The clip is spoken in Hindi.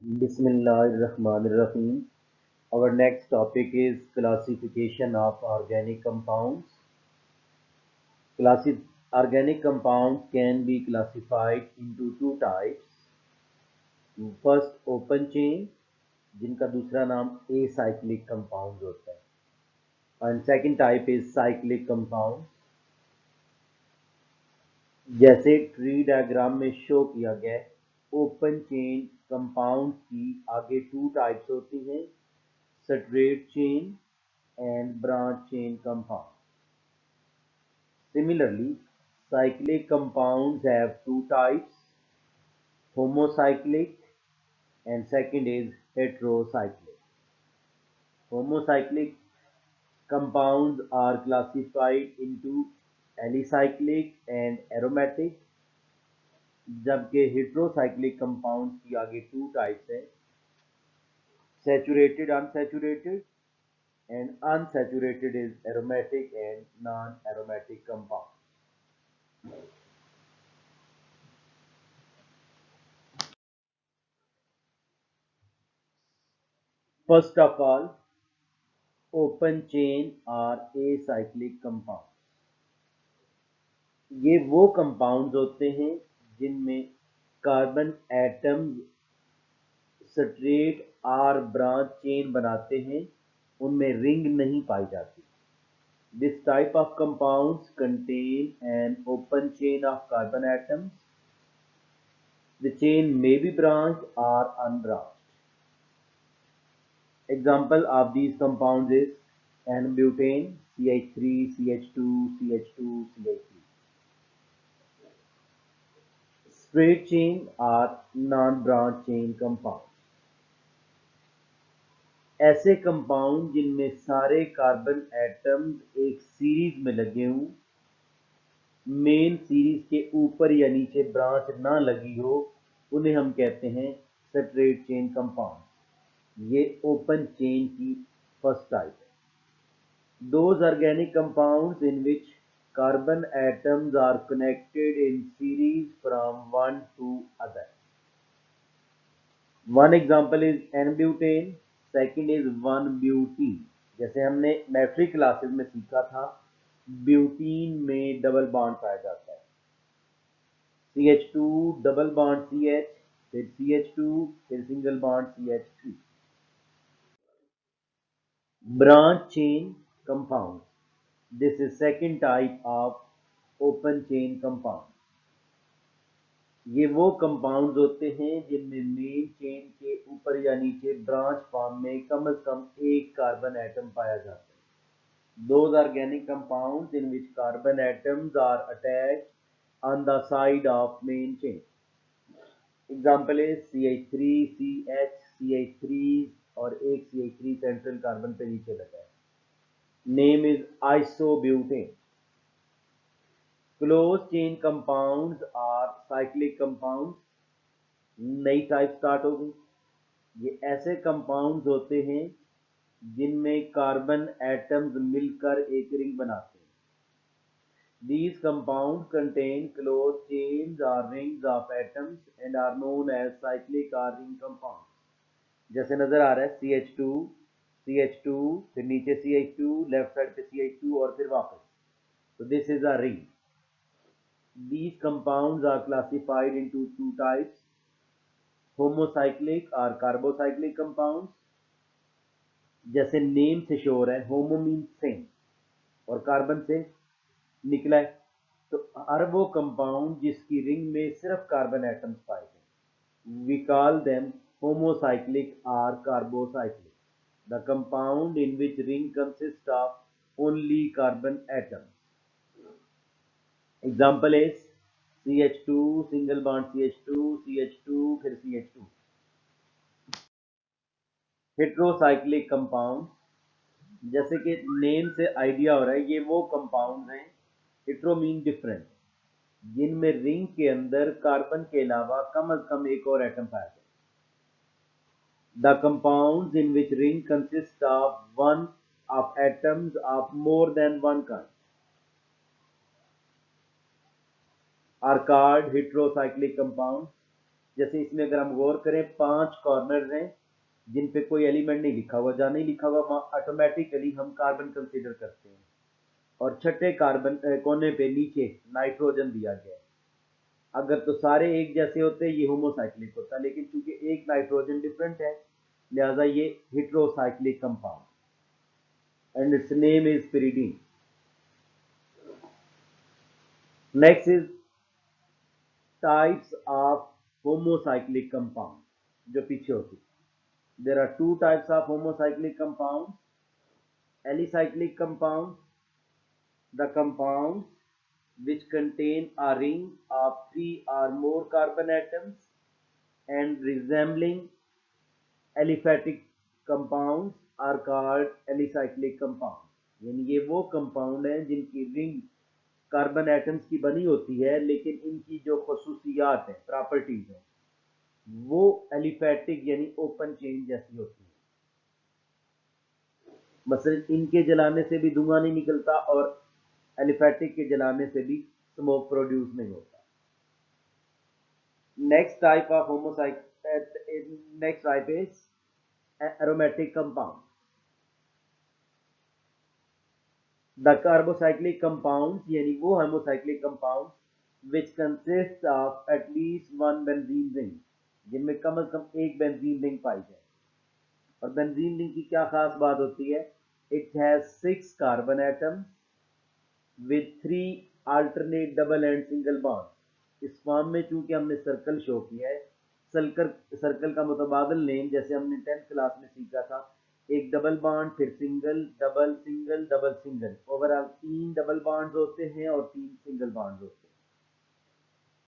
Bismillahirrahmanirrahim. Our next topic is classification of organic compounds. Organic compounds can be classified into two types. First, open chain, जिनका दूसरा नाम acyclic compounds होता है. And second type is cyclic compounds. जैसे ट्री डायग्राम में शो किया गया है, ओपन चेन कंपाउंड की आगे टू टाइप्स होती हैं, straight chain and branch chain compound. Similarly, cyclic compounds have two types, homocyclic and second is heterocyclic. Homocyclic compounds are classified into alicyclic and aromatic, जबकि heterocyclic compounds की आगे two types हैं, saturated unsaturated and unsaturated is aromatic and non-aromatic compound. First of all, open chain और एसाइक्लिक कंपाउंड, ये वो कंपाउंड्स होते हैं जिनमें कार्बन एटम्स स्ट्रेट और ब्रांच चेन बनाते हैं, उनमें रिंग नहीं पाई जाती. This type of compounds contain an open chain of carbon atoms. The chain may be branched और unbranched. Example of these compounds is N-butane, CH3, CH2, CH2, CH3. Straight chain or non-branch chain compound. ऐसे कंपाउंड जिनमें सारे कार्बन एटम्स एक सीरीज में लगे हों, मेन सीरीज के ऊपर या नीचे ब्रांच ना लगी हो, उन्हें हम कहते हैं स्ट्रेट चेन कंपाउंड. ये ओपन चेन की फर्स्ट टाइप है. Those organic compounds in which carbon atoms are connected in series from one to other. One example is N-butane, second is 1-butene. जैसे हमने मैट्रिक क्लासेस में सीखा था, ब्यूटीन में डबल बॉन्ड पाया जाता है. CH2 डबल बॉन्ड CH, फिर CH2, फिर single bond CH3. Branch chain compounds. This is second type of open chain compound. ये वो कंपाउंड्स होते हैं जिनमें मेन चेन के ऊपर या नीचे ब्रांच फॉर्म में कम से कम एक कार्बन एटम पाया जाता है. Those organic compounds in which carbon atoms are attached on the side of main chain. Example is CH3, CH, CH3 और एक CH3 सेंट्रल कार्बन पे नीचे लगा है. Name is isobutane. Closed chain compounds are cyclic compounds. नई टाइप स्टार्ट हो गई. ये ऐसे कंपाउंड्स होते हैं जिनमें कार्बन एटम्स मिलकर एक रिंग बनाते हैं. These compounds contain closed chains or rings of atoms and are known as cyclic or ring compounds. जैसे नजर आ रहा है CH2, CH2, फिर नीचे CH2, लेफ्ट साइड पे CH2 और फिर वापस. So this is a ring. These compounds are classified into two types, homocyclic or carbocyclic compounds. जैसे नेम से शो हो रहा है, होमो मीन सेम और कार्बन से निकला है, तो हर वो कंपाउंड जिसकी रिंग में सिर्फ कार्बन एटम्स पाए गए, we call them homocyclic or carbocyclic. The compound in which ring consists of only carbon atoms. Example is CH2 single bond CH2 CH2 फिर CH2. हेट्रोसाइक्लिक कंपाउंड, जैसे कि नेम से आइडिया हो रहा है, ये वो कंपाउंड हैं, हेट्रो मीन डिफरेंट, जिनमें रिंग के अंदर कार्बन के अलावा कम से कम एक और एटम पाया जाए. The compounds in which ring consist of one of atoms of more than one kind are called heterocyclic compounds. जैसे इसमें अगर हम गौर करें 5 कॉर्नर्स हैं जिन पे कोई एलिमेंट नहीं लिखा हुआ, जहाँ नहीं लिखा हुआ वहाँ ऑटोमेटिकली हम कार्बन कंसीडर करते हैं, और छठे कार्बन कोने पे नीचे नाइट्रोजन दिया गया है। अगर तो सारे एक जैसे होते ये होमोसाइक्लिक होता, लेकिन चूंकि एक नाइट्रोजन डिफरेंट है लिहाजा ये heterocyclic compound and it's name is pyridine. Next is types of homocyclic compound, जो पीछे होती। There are two types of homocyclic compounds: alicyclic compounds, the compounds which contain a ring of 3 or more carbon atoms, and resembling aliphatic compounds are called alicyclic compounds. यानी ये वो कंपाउंड हैं जिनकी रिंग कार्बन एटम्स की बनी होती है, लेकिन इनकी जो खसूसियात है, प्रॉपर्टीज है, वो एलिफेटिक यानी ओपन चेन जैसी होती है। मसलन इनके जलाने से भी धुआं नहीं निकलता और एलिफेटिक के जलाने से भी स्मोक प्रोड्यूस नहीं होता। Next type of next type is aromatic compound. The carbocyclic compound यानी वो homocyclic compound which consist of at least one benzene ring, जिनमें कम से कम एक बेंजीन रिंग पाई जाए। और बेंजीन रिंग की क्या खास बात होती है? It has 6 carbon atoms with 3 alternate double and single bond. इस फॉर्म में चूंकि हमने सर्कल शो किया है, सर्कल का मुतबादल नेम जैसे हमने 10th क्लास में सीखा था, एक डबल बॉन्ड, फिर single, double single, double single, overall 3 double bonds होते हैं और 3 सिंगल बॉन्ड्स होते हैं।